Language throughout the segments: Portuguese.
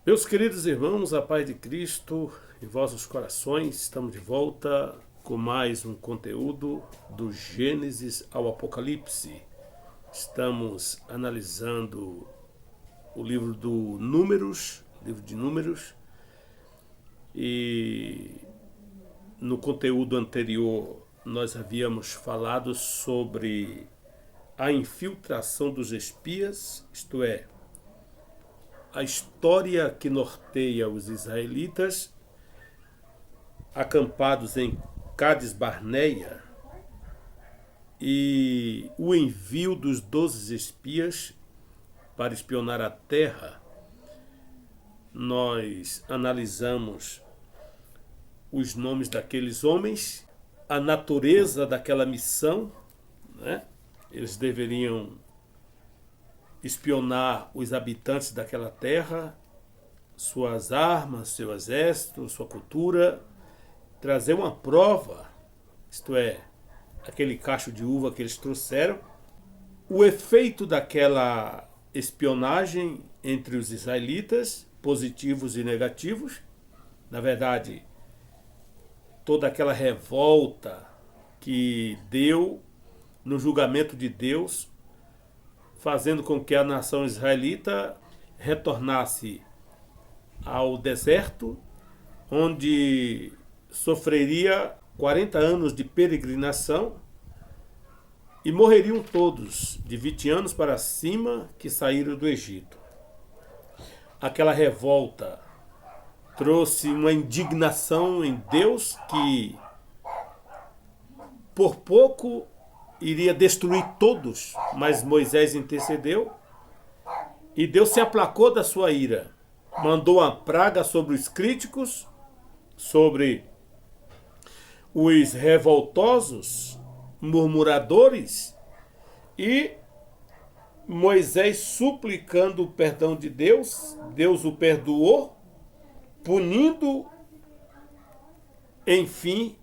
Meus queridos irmãos, a paz de Cristo em vossos corações, estamos de volta com mais um conteúdo do Gênesis ao Apocalipse. Estamos analisando o livro livro de Números, e no conteúdo anterior nós havíamos falado sobre a infiltração dos espias, isto é, a história que norteia os israelitas acampados em Cádiz Barneia e o envio dos 12 espias para espionar a terra. Nós analisamos os nomes daqueles homens, a natureza daquela missão, né? Eles deveriam espionar os habitantes daquela terra, suas armas, seu exército, sua cultura, trazer uma prova, isto é, aquele cacho de uva que eles trouxeram. O efeito daquela espionagem entre os israelitas, positivos e negativos, na verdade, toda aquela revolta que deu no julgamento de Deus, fazendo com que a nação israelita retornasse ao deserto, onde sofreria 40 anos de peregrinação e morreriam todos de 20 anos para cima que saíram do Egito. Aquela revolta trouxe uma indignação em Deus que por pouco iria destruir todos, mas Moisés intercedeu e Deus se aplacou da sua ira. Mandou uma praga sobre os críticos, sobre os revoltosos, murmuradores, e Moisés suplicando o perdão de Deus, Deus o perdoou, punindo, enfim,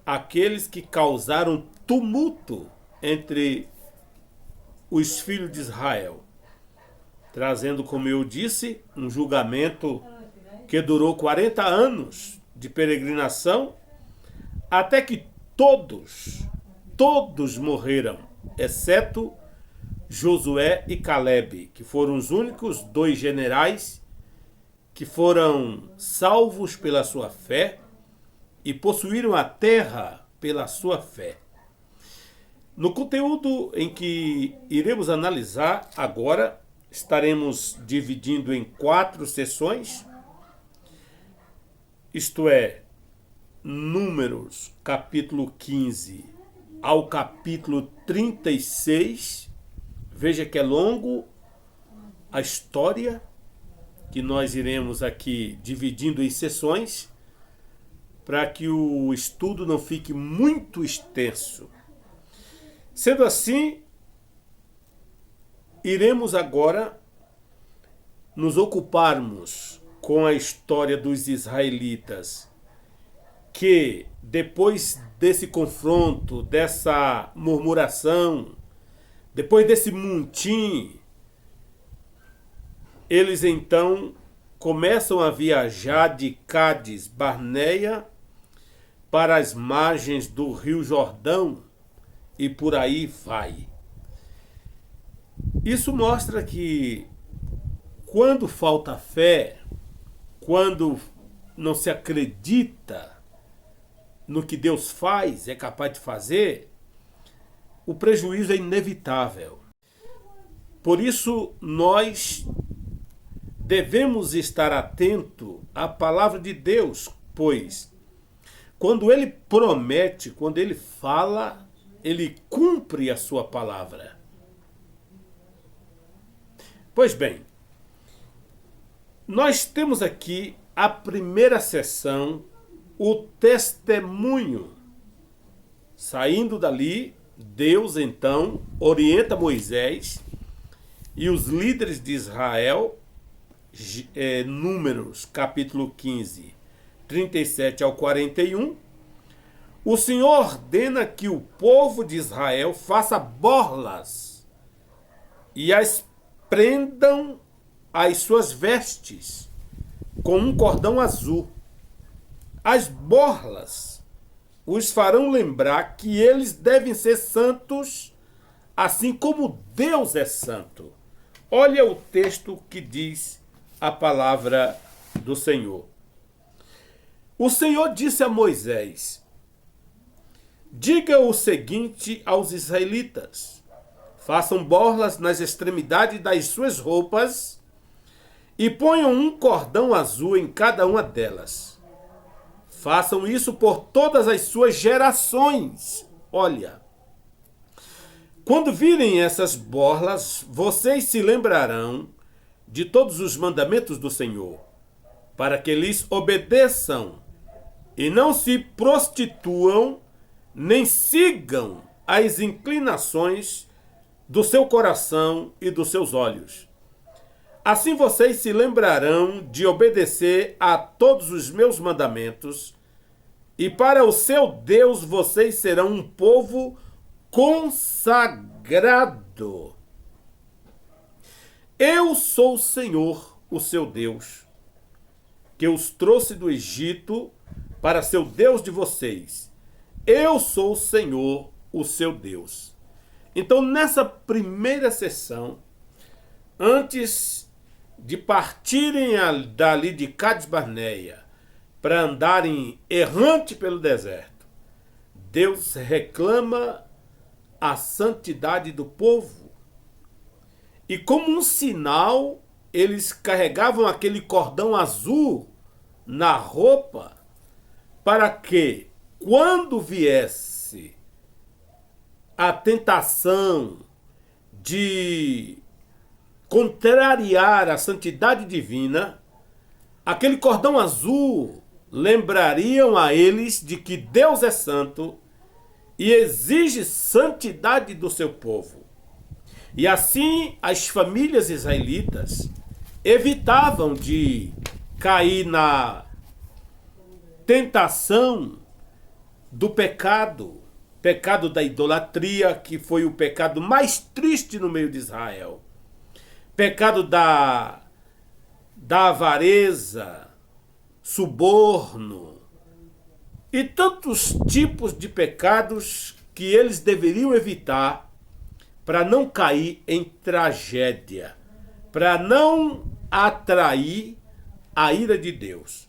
aqueles que causaram tumulto entre os filhos de Israel, trazendo, como eu disse, um julgamento que durou 40 anos de peregrinação, até que todos morreram, exceto Josué e Calebe, que foram os únicos dois generais que foram salvos pela sua fé e possuíram a terra pela sua fé. No conteúdo em que iremos analisar agora, estaremos dividindo em 4 sessões, isto é, Números capítulo 15 ao capítulo 36. Veja que é longo a história, que nós iremos aqui dividindo em sessões, para que o estudo não fique muito extenso. Sendo assim, iremos agora nos ocuparmos com a história dos israelitas, que depois desse confronto, dessa murmuração, depois desse montim, eles então começam a viajar de Cádiz Barneia para as margens do Rio Jordão, e por aí vai. Isso mostra que quando falta fé, quando não se acredita no que Deus faz, é capaz de fazer, o prejuízo é inevitável. Por isso, nós devemos estar atento à palavra de Deus, pois quando Ele promete, quando Ele fala, Ele cumpre a sua palavra. Pois bem, nós temos aqui a primeira sessão, o testemunho. Saindo dali, Deus então orienta Moisés e os líderes de Israel, Números capítulo 15, 37 ao 41, o Senhor ordena que o povo de Israel faça borlas e as prendam às suas vestes, com um cordão azul. As borlas os farão lembrar que eles devem ser santos, assim como Deus é santo. Olha o texto que diz a palavra do Senhor. O Senhor disse a Moisés: diga o seguinte aos israelitas: façam borlas nas extremidades das suas roupas e ponham um cordão azul em cada uma delas. Façam isso por todas as suas gerações. Olha, quando virem essas borlas, vocês se lembrarão de todos os mandamentos do Senhor, para que lhes obedeçam e não se prostituam, nem sigam as inclinações do seu coração e dos seus olhos. Assim vocês se lembrarão de obedecer a todos os meus mandamentos, e para o seu Deus vocês serão um povo consagrado. Eu sou o Senhor, o seu Deus, que os trouxe do Egito para ser o Deus de vocês. Eu sou o Senhor, o seu Deus. Então, nessa primeira sessão, antes de partirem dali de Cades Barneia para andarem errante pelo deserto, Deus reclama a santidade do povo. E como um sinal, eles carregavam aquele cordão azul na roupa para que, quando viesse a tentação de contrariar a santidade divina, aquele cordão azul lembrariam a eles de que Deus é santo e exige santidade do seu povo. E assim as famílias israelitas evitavam de cair na tentação do pecado da idolatria, que foi o pecado mais triste no meio de Israel. Pecado da avareza, suborno e tantos tipos de pecados que eles deveriam evitar para não cair em tragédia, para não atrair a ira de Deus.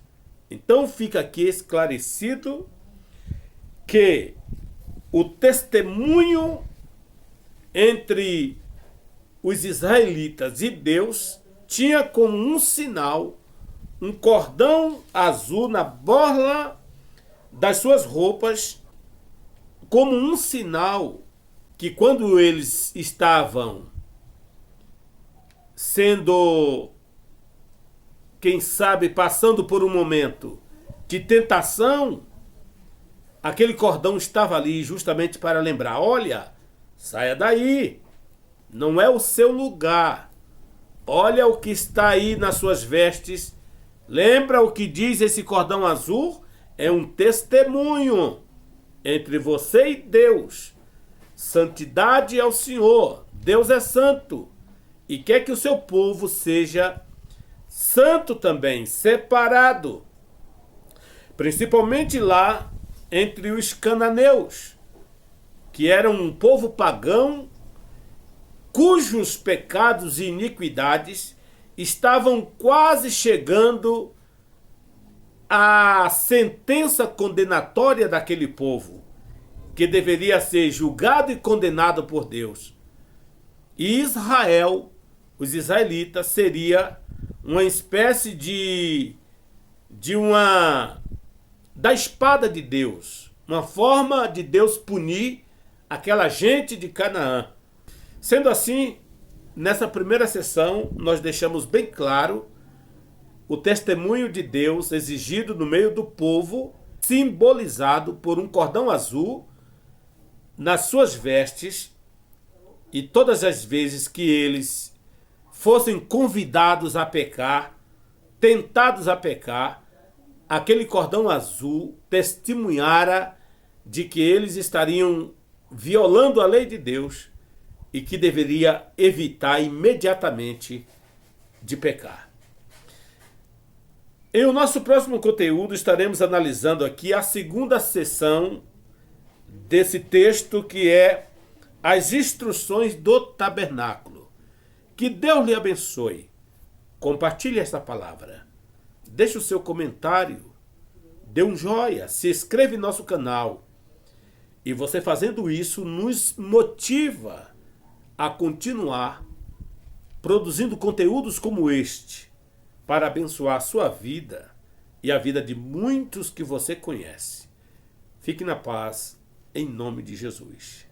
Então fica aqui esclarecido que o testemunho entre os israelitas e Deus tinha como um sinal um cordão azul na borla das suas roupas, como um sinal que quando eles estavam sendo, quem sabe, passando por um momento de tentação, aquele cordão estava ali justamente para lembrar: olha, saia daí, não é o seu lugar, olha o que está aí nas suas vestes. Lembra o que diz esse cordão azul? É um testemunho entre você e Deus. Santidade ao Senhor, Deus é santo e quer que o seu povo seja santo também, separado, principalmente lá entre os cananeus, que eram um povo pagão cujos pecados e iniquidades estavam quase chegando à sentença condenatória daquele povo, que deveria ser julgado e condenado por Deus. E Israel, os israelitas, seria uma espécie da espada de Deus, uma forma de Deus punir aquela gente de Canaã. Sendo assim, nessa primeira sessão, nós deixamos bem claro o testemunho de Deus exigido no meio do povo, simbolizado por um cordão azul nas suas vestes, e todas as vezes que eles fossem convidados a pecar, tentados a pecar, aquele cordão azul testemunhara de que eles estariam violando a lei de Deus e que deveria evitar imediatamente de pecar. Em o nosso próximo conteúdo estaremos analisando aqui a segunda sessão desse texto, que é as instruções do tabernáculo. Que Deus lhe abençoe. Compartilhe esta palavra. Deixe o seu comentário. Dê um joinha. Se inscreva em nosso canal. E você fazendo isso nos motiva a continuar produzindo conteúdos como este para abençoar a sua vida e a vida de muitos que você conhece. Fique na paz, em nome de Jesus.